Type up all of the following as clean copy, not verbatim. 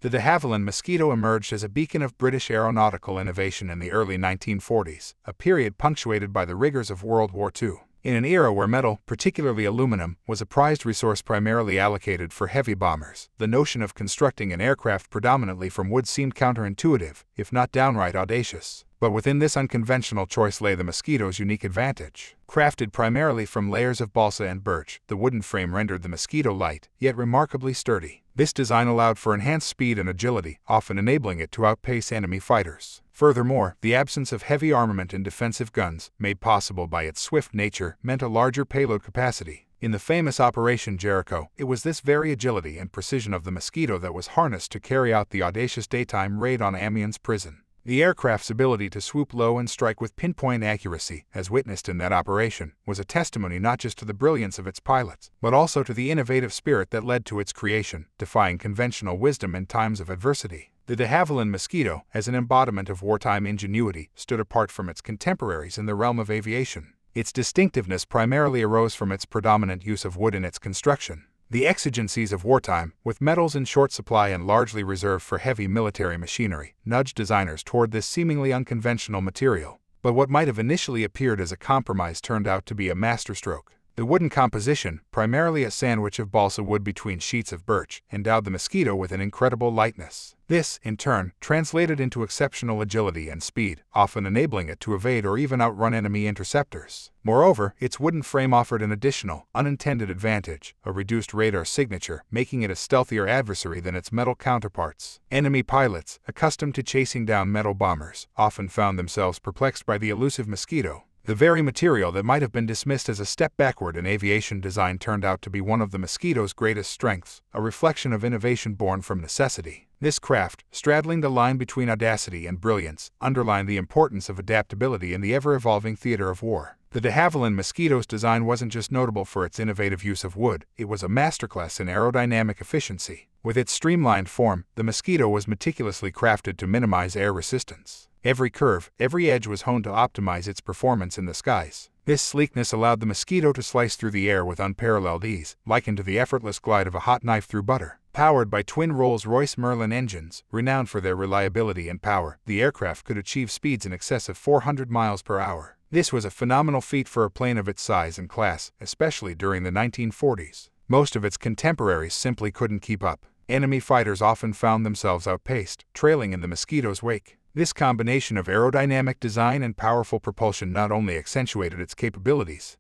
The de Havilland Mosquito emerged as a beacon of British aeronautical innovation in the early 1940s, a period punctuated by the rigors of World War II. In an era where metal, particularly aluminum, was a prized resource primarily allocated for heavy bombers, the notion of constructing an aircraft predominantly from wood seemed counterintuitive, if not downright audacious. But within this unconventional choice lay the Mosquito's unique advantage. Crafted primarily from layers of balsa and birch, the wooden frame rendered the Mosquito light, yet remarkably sturdy. This design allowed for enhanced speed and agility, often enabling it to outpace enemy fighters. Furthermore, the absence of heavy armament and defensive guns, made possible by its swift nature, meant a larger payload capacity. In the famous Operation Jericho, it was this very agility and precision of the Mosquito that was harnessed to carry out the audacious daytime raid on Amiens prison. The aircraft's ability to swoop low and strike with pinpoint accuracy, as witnessed in that operation, was a testimony not just to the brilliance of its pilots, but also to the innovative spirit that led to its creation, defying conventional wisdom in times of adversity. The de Havilland Mosquito, as an embodiment of wartime ingenuity, stood apart from its contemporaries in the realm of aviation. Its distinctiveness primarily arose from its predominant use of wood in its construction. The exigencies of wartime, with metals in short supply and largely reserved for heavy military machinery, nudged designers toward this seemingly unconventional material. But what might have initially appeared as a compromise turned out to be a masterstroke. The wooden composition, primarily a sandwich of balsa wood between sheets of birch, endowed the Mosquito with an incredible lightness. This, in turn, translated into exceptional agility and speed, often enabling it to evade or even outrun enemy interceptors. Moreover, its wooden frame offered an additional, unintended advantage, a reduced radar signature, making it a stealthier adversary than its metal counterparts. Enemy pilots, accustomed to chasing down metal bombers, often found themselves perplexed by the elusive Mosquito. The very material that might have been dismissed as a step backward in aviation design turned out to be one of the Mosquito's greatest strengths, a reflection of innovation born from necessity. This craft, straddling the line between audacity and brilliance, underlined the importance of adaptability in the ever-evolving theater of war. The de Havilland Mosquito's design wasn't just notable for its innovative use of wood, it was a masterclass in aerodynamic efficiency. With its streamlined form, the Mosquito was meticulously crafted to minimize air resistance. Every curve, every edge was honed to optimize its performance in the skies. This sleekness allowed the Mosquito to slice through the air with unparalleled ease, likened to the effortless glide of a hot knife through butter. Powered by twin Rolls-Royce Merlin engines, renowned for their reliability and power, the aircraft could achieve speeds in excess of 400 miles per hour. This was a phenomenal feat for a plane of its size and class, especially during the 1940s. Most of its contemporaries simply couldn't keep up. Enemy fighters often found themselves outpaced, trailing in the Mosquito's wake. This combination of aerodynamic design and powerful propulsion not only accentuated its capabilities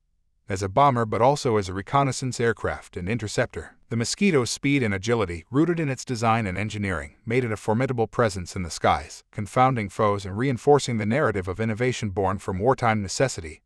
as a bomber but also as a reconnaissance aircraft and interceptor. The Mosquito's speed and agility, rooted in its design and engineering, made it a formidable presence in the skies, confounding foes and reinforcing the narrative of innovation born from wartime necessity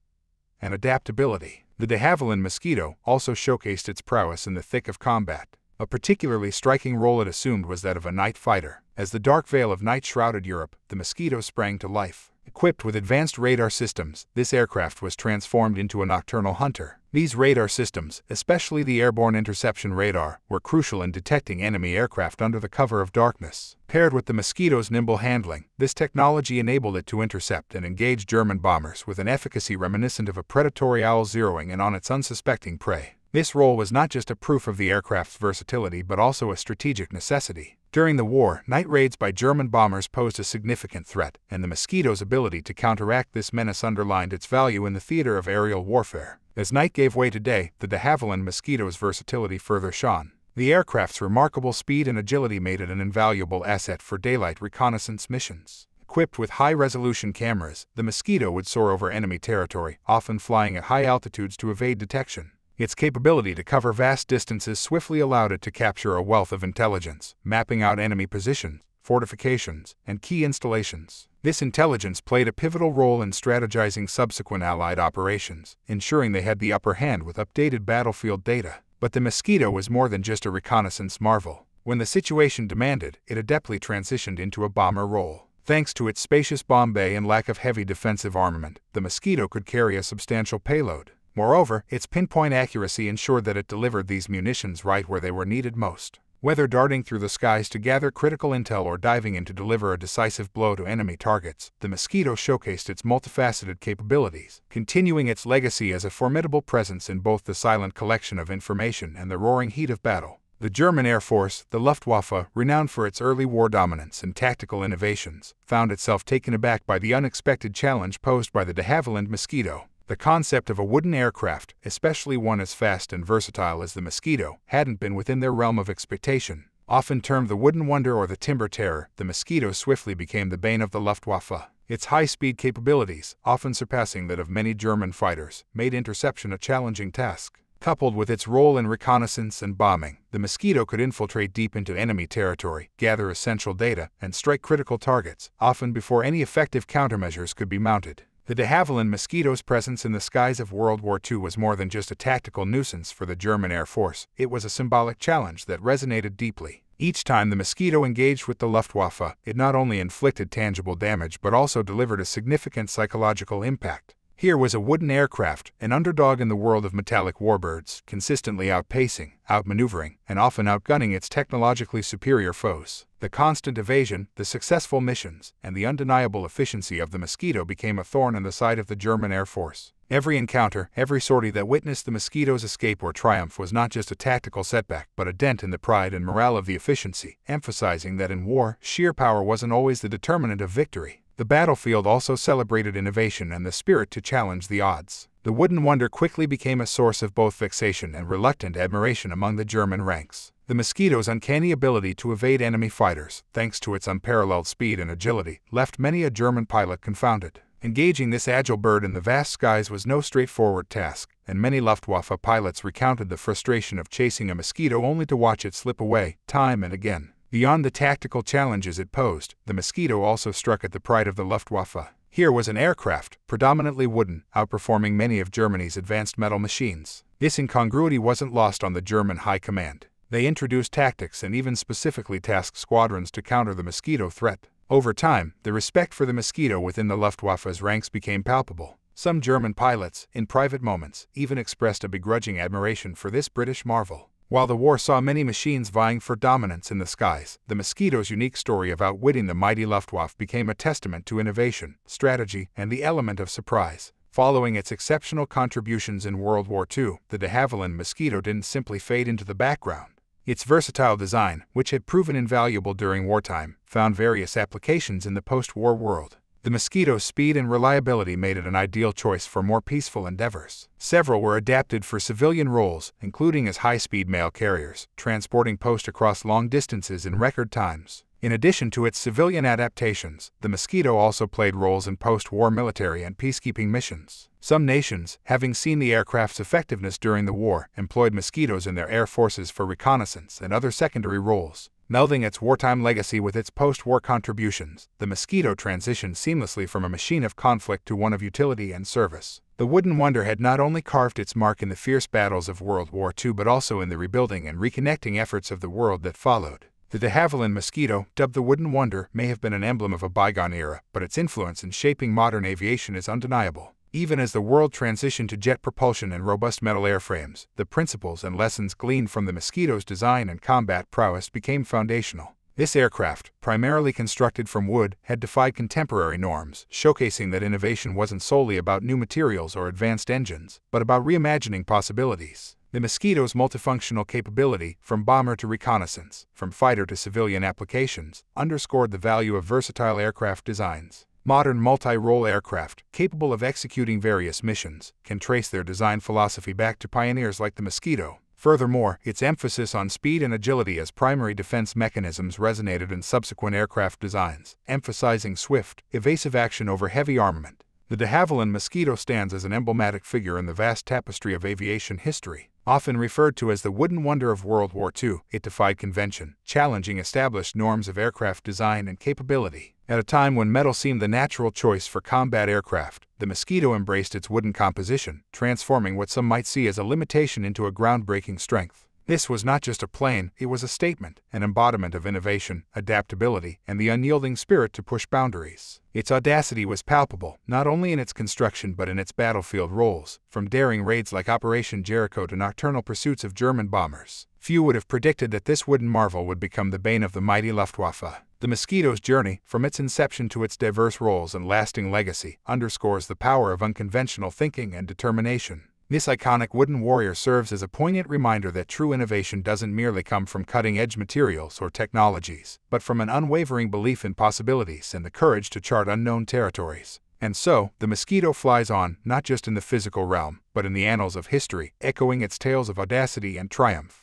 and adaptability. The de Havilland Mosquito also showcased its prowess in the thick of combat. A particularly striking role it assumed was that of a night fighter. As the dark veil of night shrouded Europe, the Mosquito sprang to life. Equipped with advanced radar systems, this aircraft was transformed into a nocturnal hunter. These radar systems, especially the airborne interception radar, were crucial in detecting enemy aircraft under the cover of darkness. Paired with the Mosquito's nimble handling, this technology enabled it to intercept and engage German bombers with an efficacy reminiscent of a predatory owl zeroing in on its unsuspecting prey. This role was not just a proof of the aircraft's versatility but also a strategic necessity. During the war, night raids by German bombers posed a significant threat, and the Mosquito's ability to counteract this menace underlined its value in the theater of aerial warfare. As night gave way to day, the de Havilland Mosquito's versatility further shone. The aircraft's remarkable speed and agility made it an invaluable asset for daylight reconnaissance missions. Equipped with high-resolution cameras, the Mosquito would soar over enemy territory, often flying at high altitudes to evade detection. Its capability to cover vast distances swiftly allowed it to capture a wealth of intelligence, mapping out enemy positions, fortifications, and key installations. This intelligence played a pivotal role in strategizing subsequent Allied operations, ensuring they had the upper hand with updated battlefield data. But the Mosquito was more than just a reconnaissance marvel. When the situation demanded, it adeptly transitioned into a bomber role. Thanks to its spacious bomb bay and lack of heavy defensive armament, the Mosquito could carry a substantial payload. Moreover, its pinpoint accuracy ensured that it delivered these munitions right where they were needed most. Whether darting through the skies to gather critical intel or diving in to deliver a decisive blow to enemy targets, the Mosquito showcased its multifaceted capabilities, continuing its legacy as a formidable presence in both the silent collection of information and the roaring heat of battle. The German Air Force, the Luftwaffe, renowned for its early war dominance and tactical innovations, found itself taken aback by the unexpected challenge posed by the de Havilland Mosquito. The concept of a wooden aircraft, especially one as fast and versatile as the Mosquito, hadn't been within their realm of expectation. Often termed the wooden wonder or the timber terror, the Mosquito swiftly became the bane of the Luftwaffe. Its high-speed capabilities, often surpassing that of many German fighters, made interception a challenging task. Coupled with its role in reconnaissance and bombing, the Mosquito could infiltrate deep into enemy territory, gather essential data, and strike critical targets, often before any effective countermeasures could be mounted. The de Havilland Mosquito's presence in the skies of World War II was more than just a tactical nuisance for the German Air Force. It was a symbolic challenge that resonated deeply. Each time the Mosquito engaged with the Luftwaffe, it not only inflicted tangible damage but also delivered a significant psychological impact. Here was a wooden aircraft, an underdog in the world of metallic warbirds, consistently outpacing, outmaneuvering, and often outgunning its technologically superior foes. The constant evasion, the successful missions, and the undeniable efficiency of the Mosquito became a thorn in the side of the German Air Force. Every encounter, every sortie that witnessed the Mosquito's escape or triumph was not just a tactical setback, but a dent in the pride and morale of the efficiency, emphasizing that in war, sheer power wasn't always the determinant of victory. The battlefield also celebrated innovation and the spirit to challenge the odds. The wooden wonder quickly became a source of both vexation and reluctant admiration among the German ranks. The Mosquito's uncanny ability to evade enemy fighters, thanks to its unparalleled speed and agility, left many a German pilot confounded. Engaging this agile bird in the vast skies was no straightforward task, and many Luftwaffe pilots recounted the frustration of chasing a Mosquito only to watch it slip away, time and again. Beyond the tactical challenges it posed, the Mosquito also struck at the pride of the Luftwaffe. Here was an aircraft, predominantly wooden, outperforming many of Germany's advanced metal machines. This incongruity wasn't lost on the German high command. They introduced tactics and even specifically tasked squadrons to counter the Mosquito threat. Over time, the respect for the Mosquito within the Luftwaffe's ranks became palpable. Some German pilots, in private moments, even expressed a begrudging admiration for this British marvel. While the war saw many machines vying for dominance in the skies, the Mosquito's unique story of outwitting the mighty Luftwaffe became a testament to innovation, strategy, and the element of surprise. Following its exceptional contributions in World War II, the de Havilland Mosquito didn't simply fade into the background. Its versatile design, which had proven invaluable during wartime, found various applications in the post-war world. The Mosquito's speed and reliability made it an ideal choice for more peaceful endeavors. Several were adapted for civilian roles, including as high-speed mail carriers, transporting post across long distances in record times. In addition to its civilian adaptations, the Mosquito also played roles in post-war military and peacekeeping missions. Some nations, having seen the aircraft's effectiveness during the war, employed Mosquitoes in their air forces for reconnaissance and other secondary roles. Melding its wartime legacy with its post-war contributions, the Mosquito transitioned seamlessly from a machine of conflict to one of utility and service. The wooden wonder had not only carved its mark in the fierce battles of World War II but also in the rebuilding and reconnecting efforts of the world that followed. The de Havilland Mosquito, dubbed the Wooden Wonder, may have been an emblem of a bygone era, but its influence in shaping modern aviation is undeniable. Even as the world transitioned to jet propulsion and robust metal airframes, the principles and lessons gleaned from the Mosquito's design and combat prowess became foundational. This aircraft, primarily constructed from wood, had defied contemporary norms, showcasing that innovation wasn't solely about new materials or advanced engines, but about reimagining possibilities. The Mosquito's multifunctional capability, from bomber to reconnaissance, from fighter to civilian applications, underscored the value of versatile aircraft designs. Modern multi-role aircraft, capable of executing various missions, can trace their design philosophy back to pioneers like the Mosquito. Furthermore, its emphasis on speed and agility as primary defense mechanisms resonated in subsequent aircraft designs, emphasizing swift, evasive action over heavy armament. The de Havilland Mosquito stands as an emblematic figure in the vast tapestry of aviation history. Often referred to as the wooden wonder of World War II, it defied convention, challenging established norms of aircraft design and capability. At a time when metal seemed the natural choice for combat aircraft, the Mosquito embraced its wooden composition, transforming what some might see as a limitation into a groundbreaking strength. This was not just a plane, it was a statement, an embodiment of innovation, adaptability, and the unyielding spirit to push boundaries. Its audacity was palpable, not only in its construction but in its battlefield roles, from daring raids like Operation Jericho to nocturnal pursuits of German bombers. Few would have predicted that this wooden marvel would become the bane of the mighty Luftwaffe. The Mosquito's journey, from its inception to its diverse roles and lasting legacy, underscores the power of unconventional thinking and determination. This iconic wooden warrior serves as a poignant reminder that true innovation doesn't merely come from cutting-edge materials or technologies, but from an unwavering belief in possibilities and the courage to chart unknown territories. And so, the Mosquito flies on, not just in the physical realm, but in the annals of history, echoing its tales of audacity and triumph.